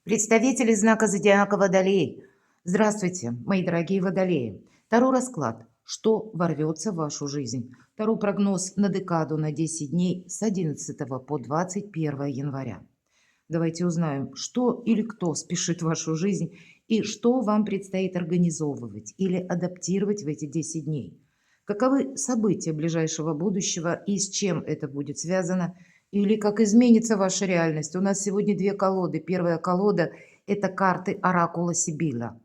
Представители знака зодиака Водолей. Здравствуйте, мои дорогие Водолеи. Таро расклад. Что ворвется в вашу жизнь? Таро прогноз на декаду на 10 дней с 11 по 21 января. Давайте узнаем, что или кто спешит в вашу жизнь и что вам предстоит организовывать или адаптировать в эти 10 дней. Каковы события ближайшего будущего и с чем это будет связано, или как изменится ваша реальность. У нас сегодня две колоды. Первая колода – это карты Оракула Сибила.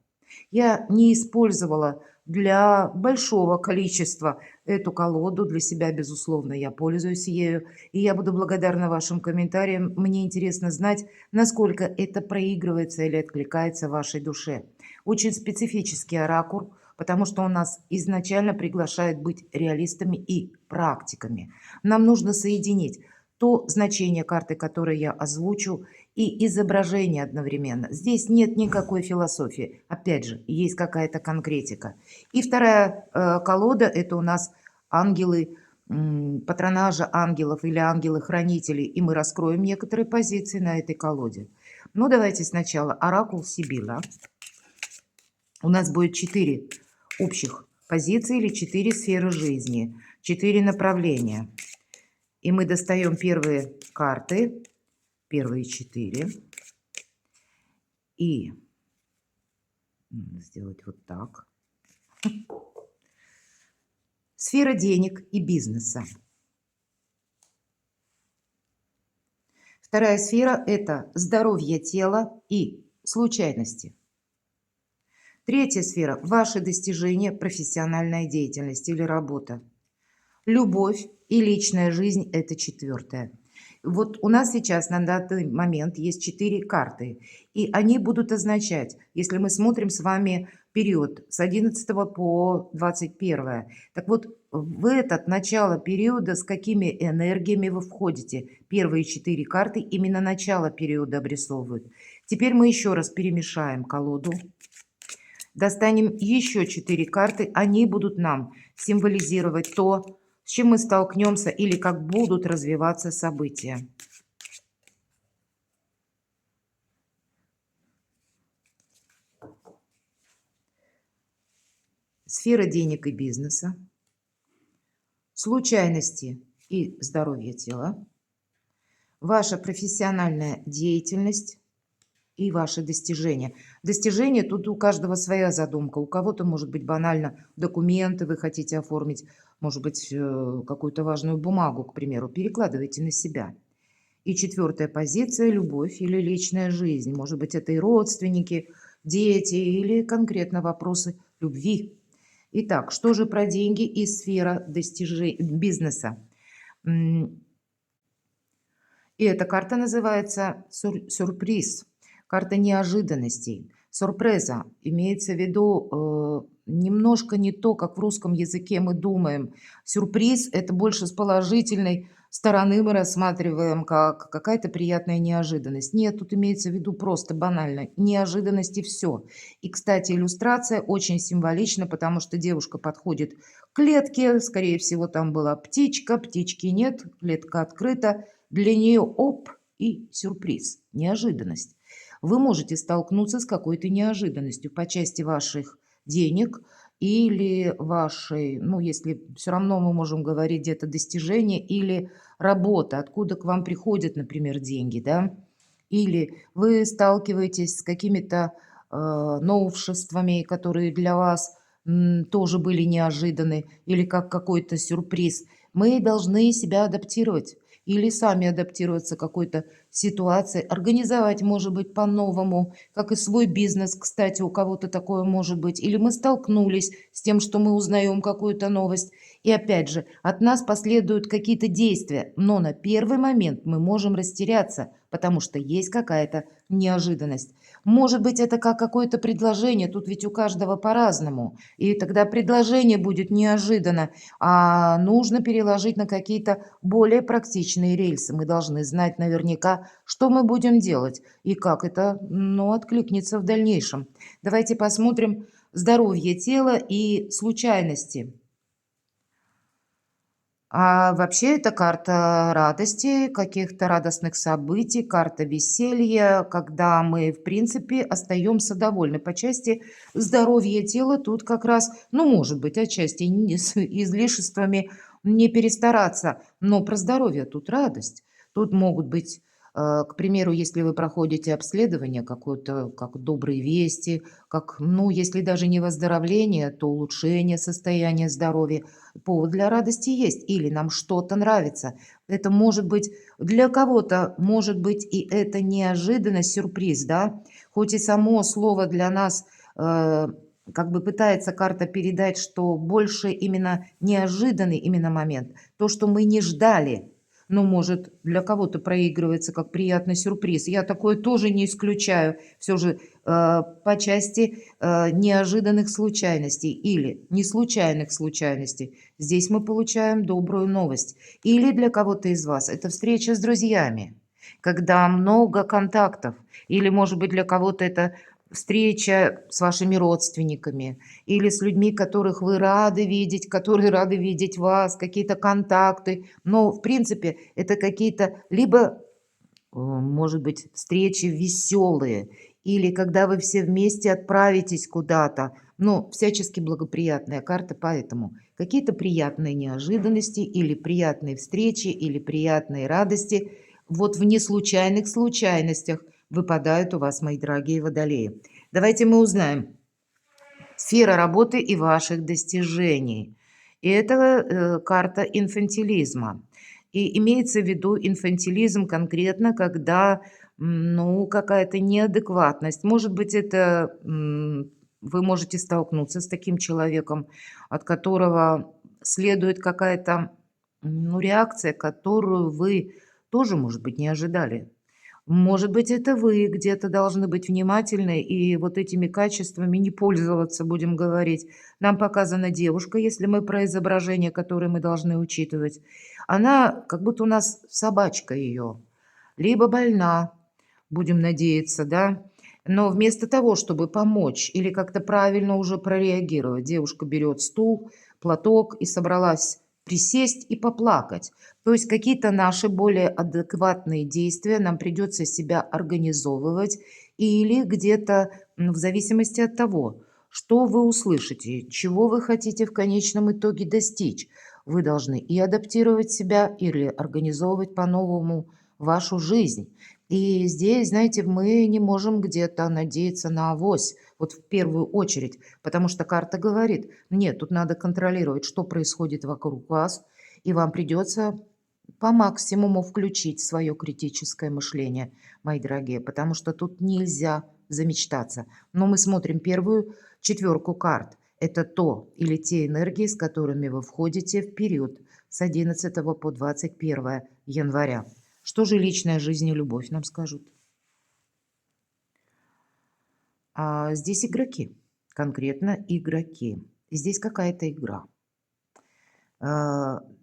Я не использовала для большого количества эту колоду. Для себя, безусловно, я пользуюсь ею. И я буду благодарна вашим комментариям. Мне интересно знать, насколько это проигрывается или откликается вашей душе. Очень специфический оракул, потому что он нас изначально приглашает быть реалистами и практиками. Нам нужно соединить то значение карты, которое я озвучу, и изображение одновременно. Здесь нет никакой философии. Опять же, есть какая-то конкретика. И вторая колода – это у нас ангелы, патронажа ангелов или ангелы-хранители. И мы раскроем некоторые позиции на этой колоде. Ну, давайте сначала оракул Сибила. У нас будет 4 общих позиции или 4 сферы жизни, 4 направления. И мы достаем первые карты, первые 4. И сделать вот так. Сфера денег и бизнеса. Вторая сфера – это здоровье тела и случайности. Третья сфера – ваши достижения, профессиональная деятельность или работа. Любовь и личная жизнь – это четвертое. Вот у нас сейчас на данный момент есть 4 карты, и они будут означать, если мы смотрим с вами период с 11 по 21. Так вот, в этот начало периода с какими энергиями вы входите? Первые 4 карты именно начало периода обрисовывают. Теперь мы еще раз перемешаем колоду. Достанем еще 4 карты, они будут нам символизировать то, с чем мы столкнемся или как будут развиваться события. Сфера денег и бизнеса, случайности и здоровье тела, ваша профессиональная деятельность и ваши достижения. Достижения тут у каждого своя задумка. У кого-то, может быть, банально документы вы хотите оформить, может быть, какую-то важную бумагу, к примеру, перекладывайте на себя. И четвертая позиция – любовь или личная жизнь. Может быть, это и родственники, дети или конкретно вопросы любви. Итак, что же про деньги и сфера бизнеса? И эта карта называется сюрприз. Карта неожиданностей. Сюрприза имеется в виду немножко не то, как в русском языке мы думаем. Сюрприз – это больше с положительной стороны мы рассматриваем как какая-то приятная неожиданность. Нет, тут имеется в виду просто банально неожиданность и все. И, кстати, иллюстрация очень символична, потому что девушка подходит к клетке, скорее всего, там была птичка, птички нет, клетка открыта. Для нее оп и сюрприз, неожиданность. Вы можете столкнуться с какой-то неожиданностью по части ваших денег или вашей, ну, если все равно мы можем говорить где-то достижения или работа, откуда к вам приходят, например, деньги, да, или вы сталкиваетесь с какими-то новшествами, которые для вас тоже были неожиданны, или как какой-то сюрприз. Мы должны себя адаптировать или сами адаптироваться к какой-то ситуации, организовать, может быть, по-новому, как и свой бизнес, кстати, у кого-то такое может быть. Или мы столкнулись с тем, что мы узнаем какую-то новость. И опять же, от нас последуют какие-то действия, но на первый момент мы можем растеряться, потому что есть какая-то неожиданность. Может быть, это как какое-то предложение, тут ведь у каждого по-разному. И тогда предложение будет неожиданно, а нужно переложить на какие-то более практичные рельсы. Мы должны знать наверняка, что мы будем делать и как это, ну, откликнется в дальнейшем. Давайте посмотрим здоровье тела и случайности. А вообще это карта радости, каких-то радостных событий, карта веселья, когда мы, в принципе, остаемся довольны. По части здоровья тела тут как раз, ну, может быть, отчасти не с излишествами не перестараться, но про здоровье тут радость. Тут могут быть, к примеру, если вы проходите обследование какое-то, как добрые вести, как, ну, если даже не выздоровление, то улучшение состояния здоровья. Повод для радости есть, или нам что-то нравится. Это может быть для кого-то, может быть, и это неожиданность, сюрприз, да. Хоть и само слово для нас как бы пытается карта передать, что больше именно неожиданный именно момент, то, что мы не ждали, но может для кого-то проигрывается как приятный сюрприз. Я такое тоже не исключаю. Все же по части неожиданных случайностей или не случайных случайностей. Здесь мы получаем добрую новость. Или для кого-то из вас это встреча с друзьями, когда много контактов. Или, может быть, для кого-то это встреча с вашими родственниками или с людьми, которых вы рады видеть, которые рады видеть вас, какие-то контакты. Но, в принципе, это какие-то либо может быть, встречи веселые, или когда вы все вместе отправитесь куда-то. Ну, всячески благоприятная карта, поэтому какие-то приятные неожиданности, или приятные встречи, или приятные радости, вот в неслучайных случайностях выпадают у вас, мои дорогие водолеи. Давайте мы узнаем сфера работы и ваших достижений. И это карта инфантилизма. И имеется в виду инфантилизм конкретно, когда, ну, какая-то неадекватность. Может быть, это вы можете столкнуться с таким человеком, от которого следует какая-то, ну, реакция, которую вы тоже, может быть, не ожидали. Может быть, это вы где-то должны быть внимательны и вот этими качествами не пользоваться, будем говорить. Нам показана девушка, если мы про изображение, которое мы должны учитывать. Она как будто у нас собачка ее, либо больна, будем надеяться, да. Но вместо того, чтобы помочь или как-то правильно уже прореагировать, девушка берет стул, платок и собралась присесть и поплакать. То есть какие-то наши более адекватные действия нам придется себя организовывать или где-то в зависимости от того, что вы услышите, чего вы хотите в конечном итоге достичь. Вы должны и адаптировать себя, или организовывать по-новому вашу жизнь. И здесь, знаете, мы не можем где-то надеяться на авось, вот в первую очередь, потому что карта говорит, нет, тут надо контролировать, что происходит вокруг вас, и вам придется по максимуму включить свое критическое мышление, мои дорогие, потому что тут нельзя замечтаться. Но мы смотрим первую четверку карт. Это то или те энергии, с которыми вы входите в период с 11 по 21 января. Что же личная жизнь и любовь нам скажут? Здесь игроки, конкретно игроки. Здесь какая-то игра.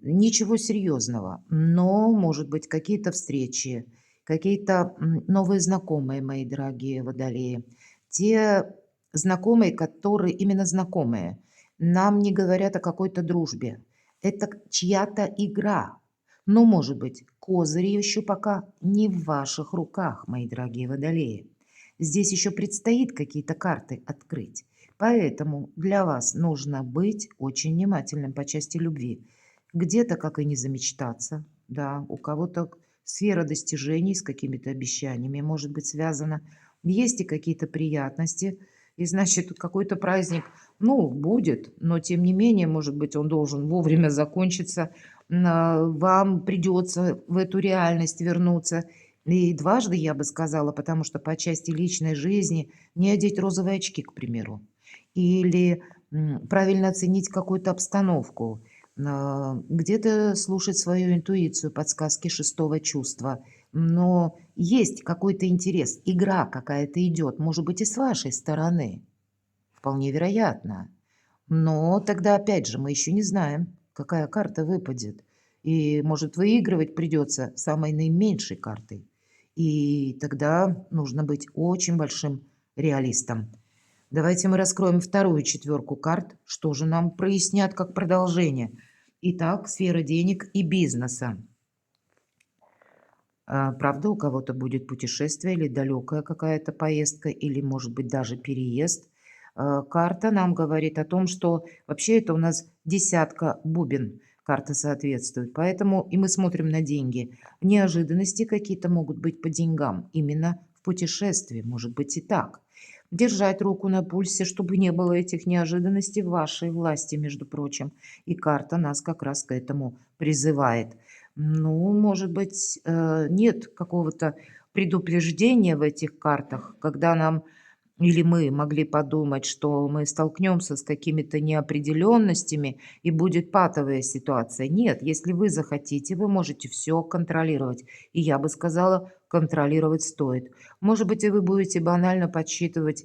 Ничего серьезного, но, может быть, какие-то встречи, какие-то новые знакомые, мои дорогие водолеи. Те знакомые, которые именно знакомые, нам не говорят о какой-то дружбе. Это чья-то игра. Но, может быть, козыри еще пока не в ваших руках, мои дорогие водолеи. Здесь еще предстоит какие-то карты открыть. Поэтому для вас нужно быть очень внимательным по части любви. Где-то, как и не замечтаться, да, у кого-то сфера достижений с какими-то обещаниями может быть связана. Есть и какие-то приятности, и значит какой-то праздник, ну, будет, но тем не менее, может быть, он должен вовремя закончиться. Вам придется в эту реальность вернуться. И дважды, я бы сказала, потому что по части личной жизни не одеть розовые очки, к примеру, или правильно оценить какую-то обстановку, где-то слушать свою интуицию, подсказки шестого чувства. Но есть какой-то интерес, игра какая-то идет, может быть, и с вашей стороны, вполне вероятно. Но тогда, опять же, мы еще не знаем, какая карта выпадет. И, может, выигрывать придется самой наименьшей картой. И тогда нужно быть очень большим реалистом. Давайте мы раскроем вторую четверку карт. Что же нам прояснят как продолжение? Итак, сфера денег и бизнеса. Правда, у кого-то будет путешествие или далекая какая-то поездка, или, может быть, даже переезд. Карта нам говорит о том, что вообще это у нас десятка бубен. Карта соответствует. Поэтому и мы смотрим на деньги. Неожиданности какие-то могут быть по деньгам. Именно в путешествии. Может быть и так. Держать руку на пульсе, чтобы не было этих неожиданностей в вашей власти, между прочим. И карта нас как раз к этому призывает. Ну, может быть, нет какого-то предупреждения в этих картах, когда нам или мы могли подумать, что мы столкнемся с какими-то неопределенностями и будет патовая ситуация. Нет, если вы захотите, вы можете все контролировать. И я бы сказала, контролировать стоит. Может быть, и вы будете банально подсчитывать,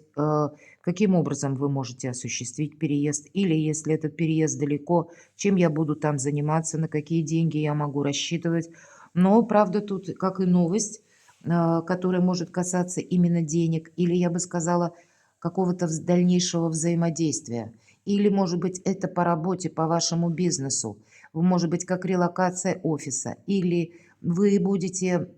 каким образом вы можете осуществить переезд. Или если этот переезд далеко, чем я буду там заниматься, на какие деньги я могу рассчитывать. Но, правда, тут, как и новость, которая может касаться именно денег, или, я бы сказала, какого-то дальнейшего взаимодействия. Или, может быть, это по работе, по вашему бизнесу. Может быть, как релокация офиса. Или вы будете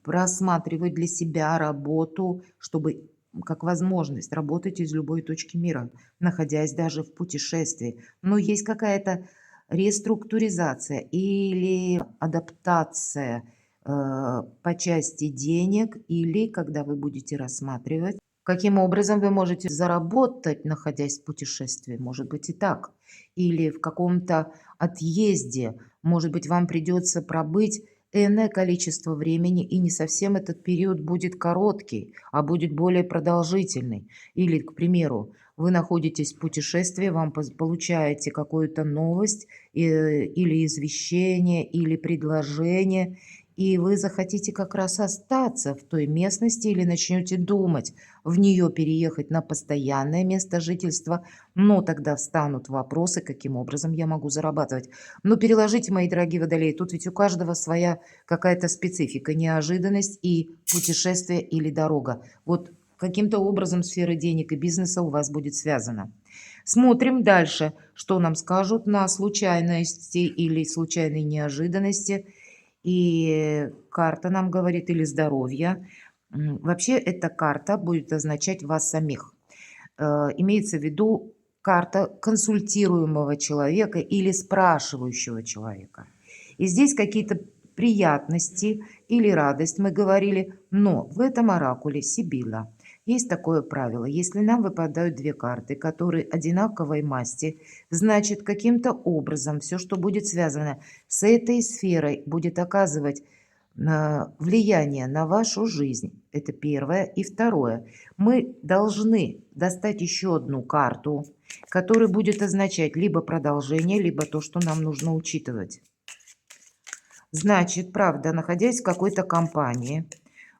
просматривать для себя работу, чтобы как возможность работать из любой точки мира, находясь даже в путешествии. Но есть какая-то реструктуризация или адаптация по части денег, или когда вы будете рассматривать, каким образом вы можете заработать, находясь в путешествии, может быть и так, или в каком-то отъезде, может быть, вам придется пробыть энное количество времени, и не совсем этот период будет короткий, а будет более продолжительный. Или, к примеру, вы находитесь в путешествии, вам получаете какую-то новость или извещение, или предложение, и вы захотите как раз остаться в той местности или начнете думать в нее переехать на постоянное место жительства, но тогда встанут вопросы, каким образом я могу зарабатывать. Но переложите, мои дорогие водолеи, тут ведь у каждого своя какая-то специфика, неожиданность и путешествие или дорога. Вот каким-то образом сфера денег и бизнеса у вас будет связана. Смотрим дальше, что нам скажут на случайности или случайные неожиданности. И карта нам говорит, или здоровье. Вообще эта карта будет означать вас самих. Имеется в виду карта консультируемого человека или спрашивающего человека. И здесь какие-то приятности или радость, мы говорили, но в этом оракуле Сибила есть такое правило. Если нам выпадают две карты, которые одинаковой масти, значит, каким-то образом все, что будет связано с этой сферой, будет оказывать влияние на вашу жизнь. Это первое. И второе. Мы должны достать еще одну карту, которая будет означать либо продолжение, либо то, что нам нужно учитывать. Значит, правда, находясь в какой-то компании,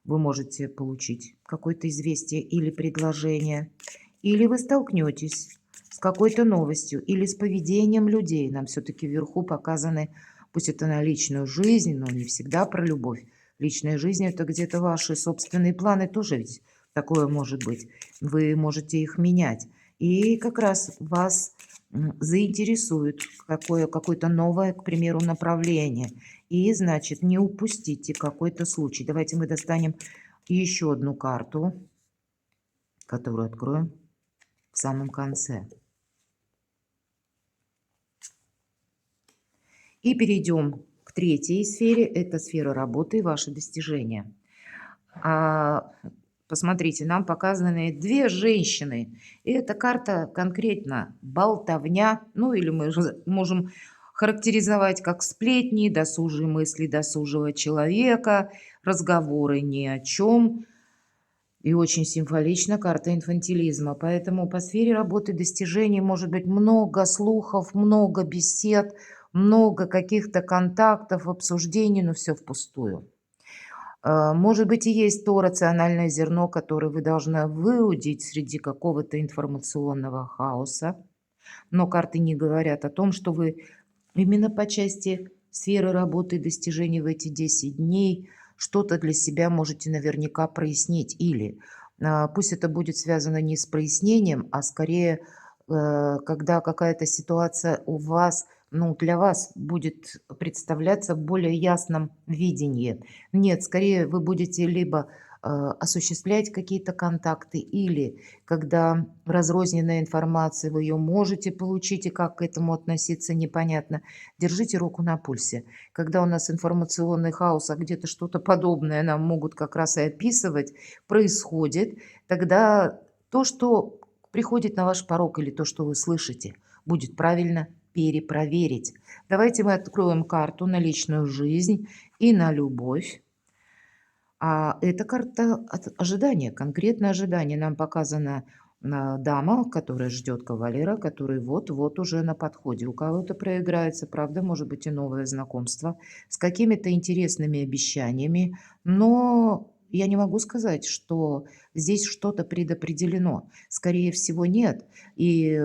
вы можете получить какое-то известие или предложение, или вы столкнетесь с какой-то новостью или с поведением людей. Нам все-таки вверху показаны, пусть это на личную жизнь, но не всегда про любовь. Личная жизнь – это где-то ваши собственные планы, тоже ведь такое может быть. Вы можете их менять. И как раз вас заинтересует какое-то новое, к примеру, направление. И, значит, не упустите какой-то случай. Давайте мы достанем еще одну карту, которую откроем в самом конце. И перейдем к третьей сфере. Это сфера работы и ваши достижения. Посмотрите, нам показаны две женщины. И эта карта конкретно болтовня. Ну или мы можем характеризовать как сплетни, досужие мысли досужего человека, разговоры ни о чем. И очень символична карта инфантилизма. Поэтому по сфере работы и достижений может быть много слухов, много бесед, много каких-то контактов, обсуждений, но все впустую. Может быть, и есть то рациональное зерно, которое вы должны выудить среди какого-то информационного хаоса. Но карты не говорят о том, что вы именно по части сферы работы и достижений в эти 10 дней что-то для себя можете наверняка прояснить. Или пусть это будет связано не с прояснением, а скорее, когда какая-то ситуация у вас для вас будет представляться в более ясном видении. Нет, скорее вы будете либо осуществлять какие-то контакты, или когда разрозненная информация, вы ее можете получить, и как к этому относиться непонятно. Держите руку на пульсе. Когда у нас информационный хаос, а где-то что-то подобное нам могут как раз и описывать, происходит, тогда то, что приходит на ваш порог, или то, что вы слышите, будет правильно перепроверить. Давайте мы откроем карту на личную жизнь и на любовь. А это карта ожидания, конкретное ожидание. Нам показана дама, которая ждет кавалера, который вот-вот уже на подходе. У кого-то проиграется, правда, может быть и новое знакомство с какими-то интересными обещаниями, но я не могу сказать, что здесь что-то предопределено. Скорее всего, нет. И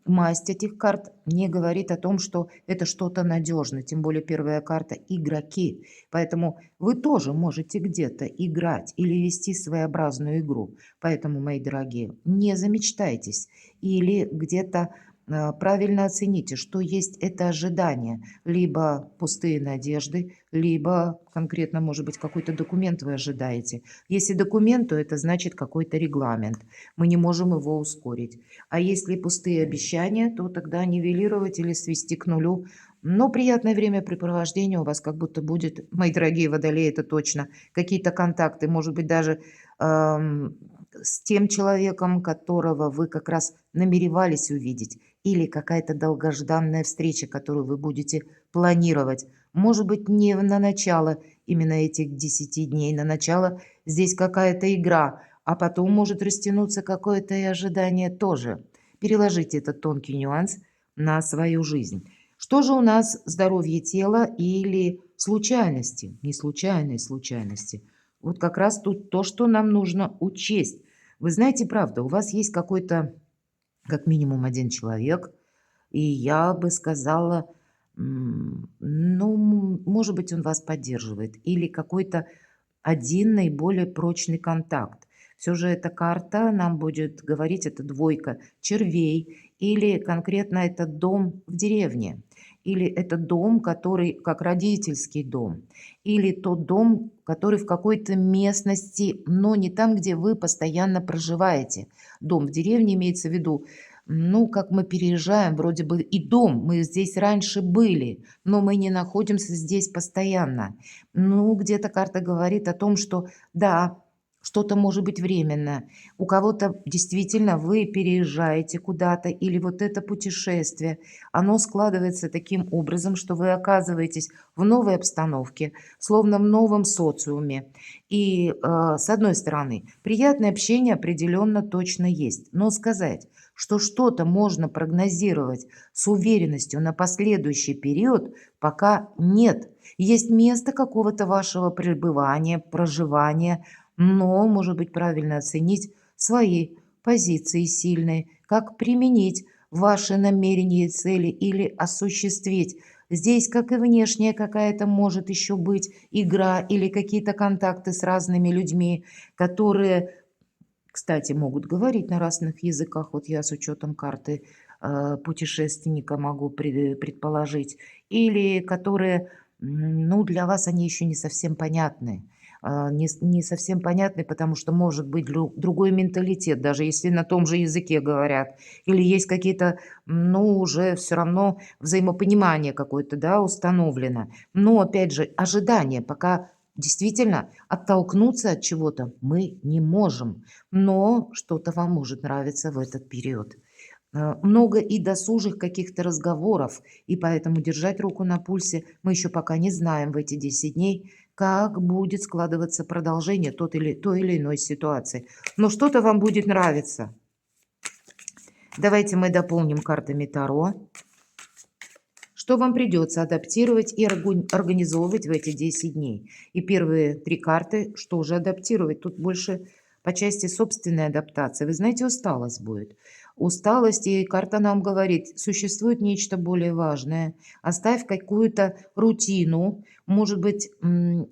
масть этих карт не говорит о том, что это что-то надежно. Тем более первая карта — игроки. Поэтому вы тоже можете где-то играть или вести своеобразную игру. Поэтому, мои дорогие, не замечтайтесь или где-то правильно оцените, что есть это ожидание. Либо пустые надежды, либо конкретно, может быть, какой-то документ вы ожидаете. Если документ, то это значит какой-то регламент. Мы не можем его ускорить. А если пустые обещания, то тогда нивелировать или свести к нулю. Но приятное времяпрепровождение у вас как будто будет, мои дорогие водолеи, это точно. Какие-то контакты, может быть, даже с тем человеком, которого вы как раз намеревались увидеть. Или какая-то долгожданная встреча, которую вы будете планировать. Может быть, не на начало именно этих 10 дней, на начало здесь какая-то игра, а потом может растянуться какое-то и ожидание тоже. Переложите этот тонкий нюанс на свою жизнь. Что же у нас здоровье тела или случайности, не случайные случайности? Вот как раз тут то, что нам нужно учесть. Вы знаете, правда, у вас есть какой-то, как минимум, один человек, и я бы сказала, может быть, он вас поддерживает, или какой-то один наиболее прочный контакт. Все же эта карта нам будет говорить, это двойка червей, или конкретно это дом в деревне, или это дом, который как родительский дом, или тот дом, который в какой-то местности, но не там, где вы постоянно проживаете. Дом в деревне имеется в виду, как мы переезжаем, вроде бы и дом, мы здесь раньше были, но мы не находимся здесь постоянно. Где-то карта говорит о том, что да, что-то может быть временно. У кого-то действительно вы переезжаете куда-то, или вот это путешествие, оно складывается таким образом, что вы оказываетесь в новой обстановке, словно в новом социуме. И с одной стороны, приятное общение определенно точно есть, но сказать, что что-то можно прогнозировать с уверенностью на последующий период, пока нет. Есть место какого-то вашего пребывания, проживания, но, может быть, правильно оценить свои позиции сильные, как применить ваши намерения и цели или осуществить. Здесь, как и внешняя какая-то может еще быть игра или какие-то контакты с разными людьми, которые, кстати, могут говорить на разных языках. Вот я с учетом карты путешественника могу предположить. Или которые, для вас они еще не совсем понятны. Не совсем понятны, потому что может быть другой менталитет, даже если на том же языке говорят. Или есть какие-то, уже все равно взаимопонимание какое-то, да, установлено. Но, опять же, ожидание, пока действительно оттолкнуться от чего-то мы не можем, но что-то вам может нравиться в этот период. Много и досужих каких-то разговоров, и поэтому держать руку на пульсе мы еще пока не знаем в эти 10 дней, как будет складываться продолжение той или иной ситуации. Но что-то вам будет нравиться. Давайте мы дополним картами Таро. Что вам придется адаптировать и организовывать в эти 10 дней? И первые 3 карты, что же адаптировать? Тут больше по части собственной адаптации. Вы знаете, усталость будет. Усталость, и карта нам говорит, существует нечто более важное. Оставь какую-то рутину, может быть,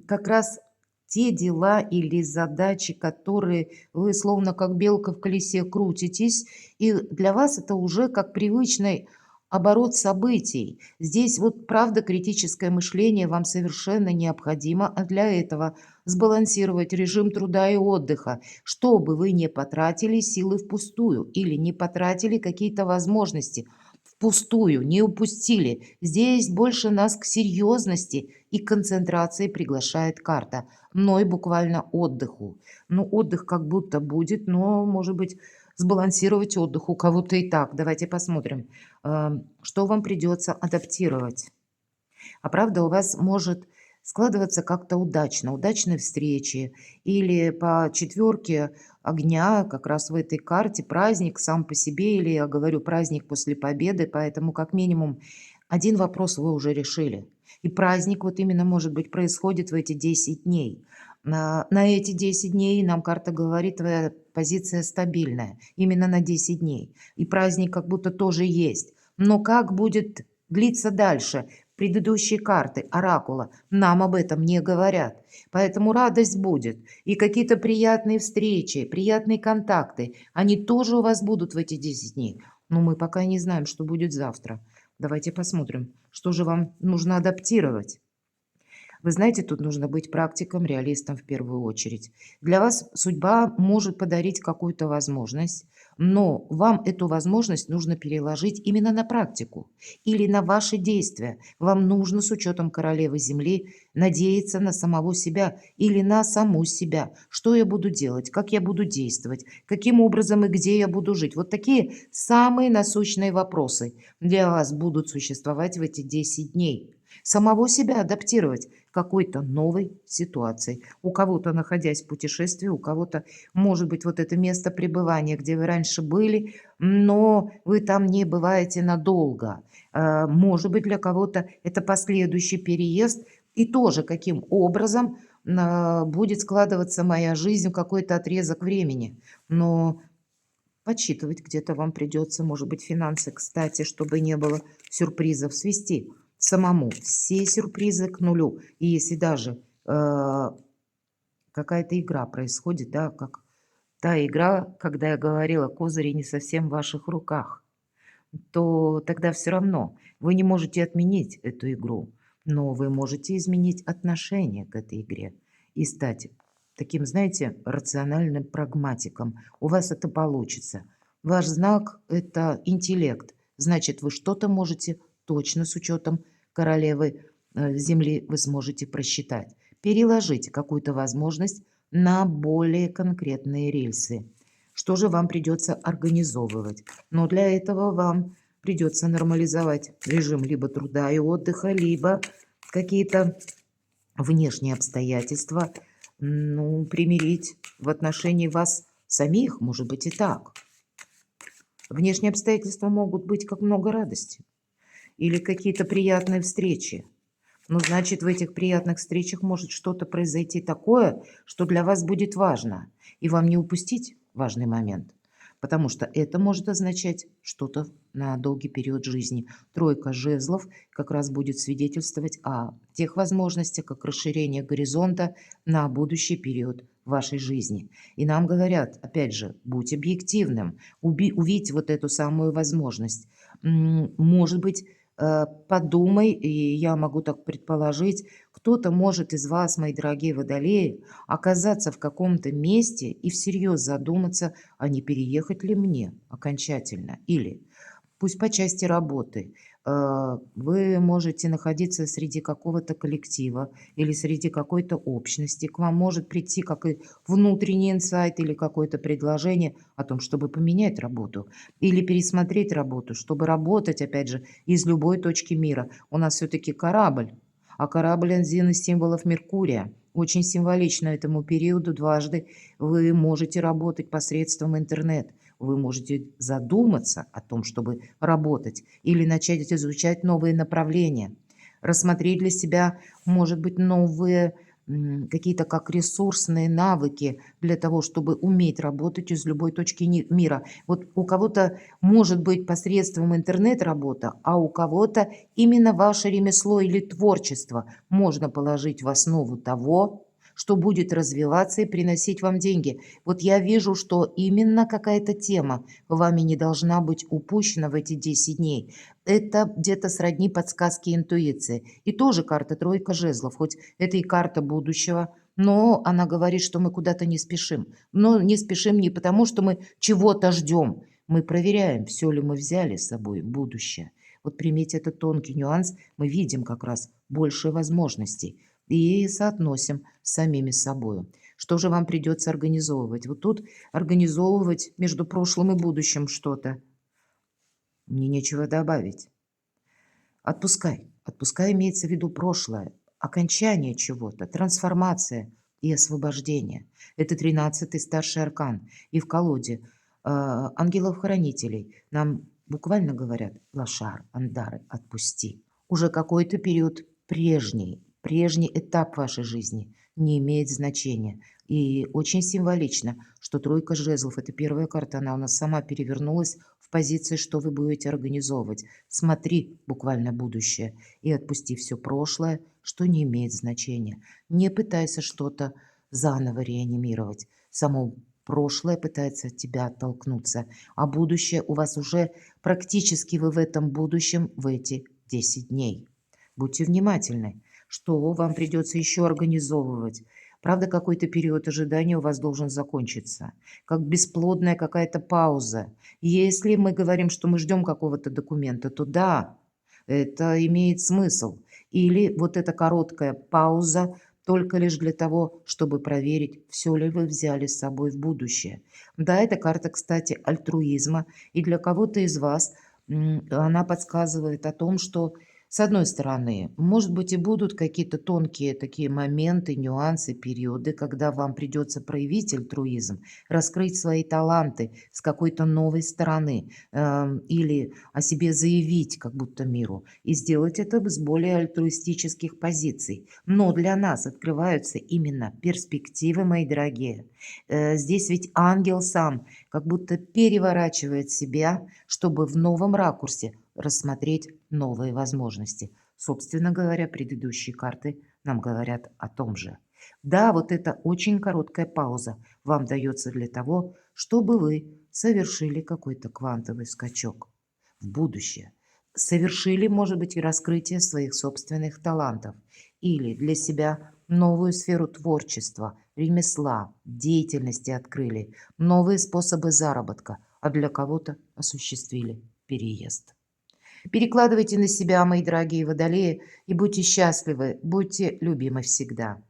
как раз те дела или задачи, которые вы словно как белка в колесе крутитесь, и для вас это уже как привычный оборот событий. Здесь вот правда критическое мышление вам совершенно необходимо, а для этого сбалансировать режим труда и отдыха, чтобы вы не потратили силы впустую или не потратили какие-то возможности впустую, не упустили. Здесь больше нас к серьезности и концентрации приглашает карта, но и буквально отдыху. Ну, отдых как будто будет, но, может быть, сбалансировать отдых у кого-то и так. Давайте посмотрим, что вам придется адаптировать. А правда у вас может складываться как-то удачно, удачные встречи или по четверке огня как раз в этой карте праздник сам по себе, или я говорю праздник после победы, поэтому как минимум один вопрос вы уже решили. И праздник вот именно, может быть, происходит в эти 10 дней. На эти 10 дней нам карта говорит, твоя позиция стабильная, именно на 10 дней. И праздник как будто тоже есть. Но как будет длиться дальше? Предыдущие карты оракула нам об этом не говорят. Поэтому радость будет. И какие-то приятные встречи, приятные контакты, они тоже у вас будут в эти 10 дней. Но мы пока не знаем, что будет завтра. Давайте посмотрим, что же вам нужно адаптировать. Вы знаете, тут нужно быть практиком, реалистом в первую очередь. Для вас судьба может подарить какую-то возможность, но вам эту возможность нужно переложить именно на практику или на ваши действия. Вам нужно с учетом королевы Земли надеяться на самого себя или на саму себя. Что я буду делать, как я буду действовать, каким образом и где я буду жить. Вот такие самые насущные вопросы для вас будут существовать в эти 10 дней. Самого себя адаптировать к какой-то новой ситуации. У кого-то, находясь в путешествии, у кого-то, может быть, вот это место пребывания, где вы раньше были, но вы там не бываете надолго. Может быть, для кого-то это последующий переезд, и тоже каким образом будет складываться моя жизнь в какой-то отрезок времени. Но подсчитывать где-то вам придется, может быть, финансы, кстати, чтобы не было сюрпризов, свести самому все сюрпризы к нулю. И если даже какая-то игра происходит, да, как та игра, когда я говорила, козыри не совсем в ваших руках, то тогда все равно вы не можете отменить эту игру, но вы можете изменить отношение к этой игре и стать таким, знаете, рациональным прагматиком. У вас это получится. Ваш знак– это интеллект. Значит, вы что-то можете точно с учетом королевы Земли вы сможете просчитать. Переложите какую-то возможность на более конкретные рельсы. Что же вам придется организовывать? Но для этого вам придется нормализовать режим либо труда и отдыха, либо какие-то внешние обстоятельства, ну, примирить в отношении вас самих, может быть и так. Внешние обстоятельства могут быть как много радости или какие-то приятные встречи. Ну, значит, в этих приятных встречах может что-то произойти такое, что для вас будет важно, и вам не упустить важный момент, потому что это может означать что-то на долгий период жизни. Тройка жезлов как раз будет свидетельствовать о тех возможностях, как расширение горизонта на будущий период вашей жизни. И нам говорят, опять же, будь объективным, увидь вот эту самую возможность. Может быть, подумай, и я могу так предположить, кто-то может из вас, мои дорогие водолеи, оказаться в каком-то месте и всерьез задуматься, а не переехать ли мне окончательно. Или пусть по части работы. Вы можете находиться среди какого-то коллектива или среди какой-то общности. К вам может прийти как и внутренний инсайт или какое-то предложение о том, чтобы поменять работу или пересмотреть работу, чтобы работать, опять же, из любой точки мира. У нас все-таки корабль, а корабль один из символов Меркурия. Очень символично этому периоду дважды вы можете работать посредством интернета. Вы можете задуматься о том, чтобы работать, или начать изучать новые направления, рассмотреть для себя, может быть, новые какие-то как ресурсные навыки для того, чтобы уметь работать из любой точки мира. Вот у кого-то может быть посредством интернет-работа, а у кого-то именно ваше ремесло или творчество можно положить в основу того, что будет развиваться и приносить вам деньги. Вот я вижу, что именно какая-то тема вами не должна быть упущена в эти 10 дней. Это где-то сродни подсказки интуиции. И тоже карта тройка жезлов, хоть это и карта будущего, но она говорит, что мы куда-то не спешим. Но не спешим не потому, что мы чего-то ждем. Мы проверяем, все ли мы взяли с собой в будущее. Вот примите этот тонкий нюанс, мы видим как раз больше возможностей и соотносим с самими собой. Что же вам придется организовывать? Вот тут организовывать между прошлым и будущим что-то. Мне нечего добавить. Отпускай. Отпускай имеется в виду прошлое, окончание чего-то, трансформация и освобождение. Это 13-й старший аркан. И в колоде ангелов-хранителей нам буквально говорят «Лошар, Андары, отпусти». Уже какой-то период прежний этап вашей жизни не имеет значения. И очень символично, что тройка жезлов, это первая карта, она у нас сама перевернулась в позиции, что вы будете организовывать. Смотри буквально будущее и отпусти все прошлое, что не имеет значения. Не пытайся что-то заново реанимировать. Само прошлое пытается от тебя оттолкнуться, а будущее у вас уже практически вы в этом будущем в эти 10 дней. Будьте внимательны, что вам придется еще организовывать. Правда, какой-то период ожидания у вас должен закончиться, как бесплодная какая-то пауза. Если мы говорим, что мы ждем какого-то документа, то да, это имеет смысл. Или вот эта короткая пауза только лишь для того, чтобы проверить, все ли вы взяли с собой в будущее. Да, эта карта, кстати, альтруизма, и для кого-то из вас она подсказывает о том, что с одной стороны, может быть, и будут какие-то тонкие такие моменты, нюансы, периоды, когда вам придется проявить альтруизм, раскрыть свои таланты с какой-то новой стороны, или о себе заявить как будто миру, и сделать это с более альтруистических позиций. Но для нас открываются именно перспективы, мои дорогие. Здесь ведь ангел сам как будто переворачивает себя, чтобы в новом ракурсе рассмотреть новые возможности. Собственно говоря, предыдущие карты нам говорят о том же. Да, вот эта очень короткая пауза вам дается для того, чтобы вы совершили какой-то квантовый скачок в будущее. Совершили, может быть, и раскрытие своих собственных талантов. Или для себя новую сферу творчества, ремесла, деятельности открыли, новые способы заработка, а для кого-то осуществили переезд. Перекладывайте на себя, мои дорогие водолеи, и будьте счастливы, будьте любимы всегда.